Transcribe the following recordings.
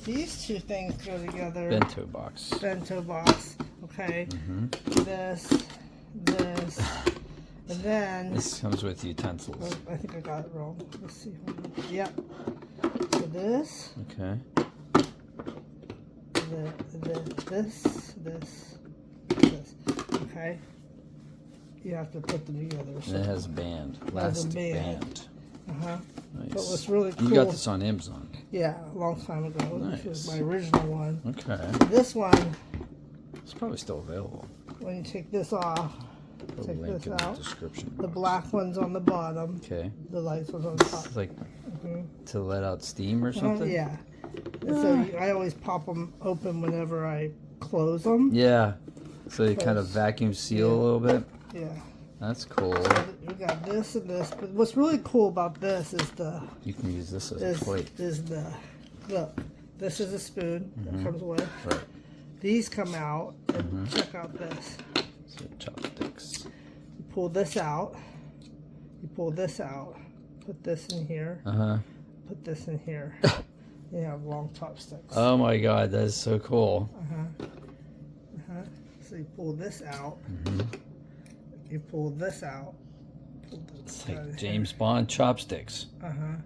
these two things go together. Bento box. Bento box. Okay. This, and then This comes with utensils. oh, I think I got it wrong. Let's see. Yep. So this. Okay. This. Okay. You have to put them together. And it has a band. Elastic band. Uh-huh. Nice. But what's really cool. You got this on Amazon. Yeah, a long time ago. Nice. This was my original one. Okay. This one, It's probably still available. when you take this off, Put a take link this in the out. description The box. black one's on the bottom. Okay. The light one's on the top. It's like to let out steam or something? Yeah. And so I always pop them open whenever I close them. Yeah. So you kind of vacuum seal a little bit? Yeah. That's cool. So we got this and this. But what's really cool about this is You can use this as a plate. Look, this is a spoon that comes with. Right. These come out, and check out this. So chopsticks. You pull this out. You pull this out. Put this in here. Uh-huh. Put this in here. You have long chopsticks. Oh my god, that is so cool. So you pull this out. You pull this out. It's like James Bond chopsticks. And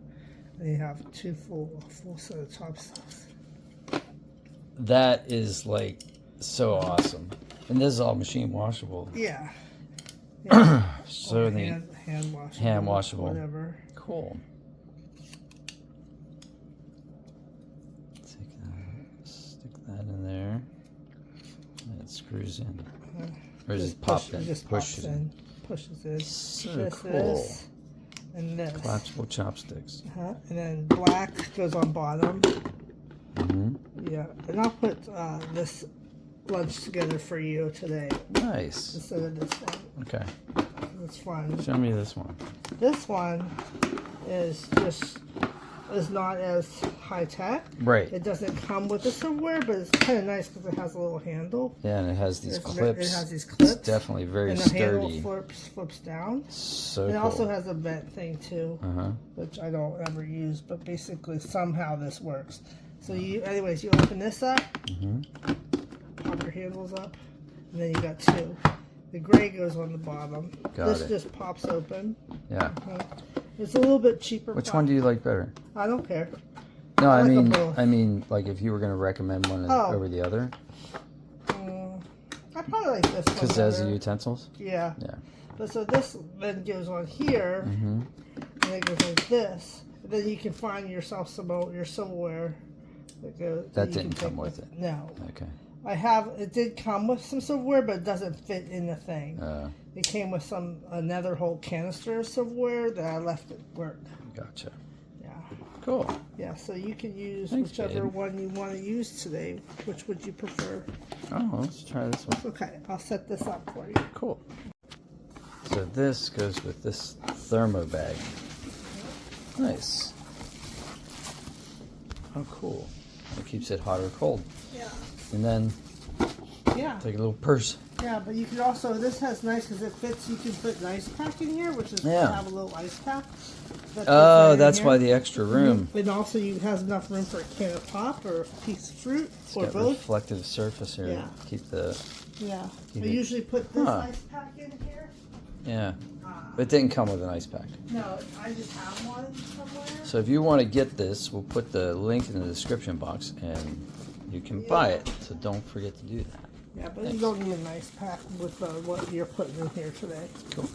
you have a full set of chopsticks. That is like so awesome. And this is all machine washable. Yeah. So neat. Hand washable. Hand washable. Whatever. Cool. Take that, stick that in there. And it screws in. Or is it popped in? Just pushes pops in. Pushes in. So this, cool. This, and this. Collapsible chopsticks. And then black goes on bottom. Yeah. And I'll put this lunch together for you today Nice. instead of this one. Okay. It's fun. Show me this one. This one is not as high tech. Right. It doesn't come with the silverware, but it's kind of nice because it has a little handle. Yeah, and it has these clips. It has these clips. It's definitely very and the sturdy. handle flips down. So It cool. also has a vent thing too, Uh-huh. which I don't ever use, but basically somehow this works. So anyways, you open this up, pop your handles up, and then you got two. The gray goes on the bottom. Got this it. just pops open. Yeah. It's a little bit cheaper. Which one do you like better? I don't care. No, I I like them mean, both. like if you were going to recommend one over the other, I probably like this one because it has the better. utensils. Yeah. Yeah. But so this then goes on here, and it goes like this. And then you can find yourself your silverware. That didn't come with it. No. Okay. It did come with some silverware, but it doesn't fit in the thing. It came with another whole canister of silverware that I left at work. Gotcha. Yeah. Cool. Yeah, so you can use Thanks, whichever babe. one you want to use today. Which would you prefer? Oh, let's try this one. Okay, I'll set this up for you. Cool. So this goes with this thermo bag. Nice. Oh, cool. It keeps it hot or cold. Yeah. And then Yeah. take a little purse. Yeah, but you can also, this has nice because it fits, you can put an ice pack in here, which is to have a little ice pack. Oh, that's why the extra room. And also it has enough room for a can of pop or a piece of fruit It's or got both. reflective surface here. Yeah. Keep the. Yeah. Keep I it- usually put this ice pack in here. Yeah. But it didn't come with an ice pack. No, I just have one somewhere. So if you want to get this, we'll put the link in the description box and you can buy it. So don't forget to do that. Yeah, but you don't need an ice pack with what you're putting in here today. Cool.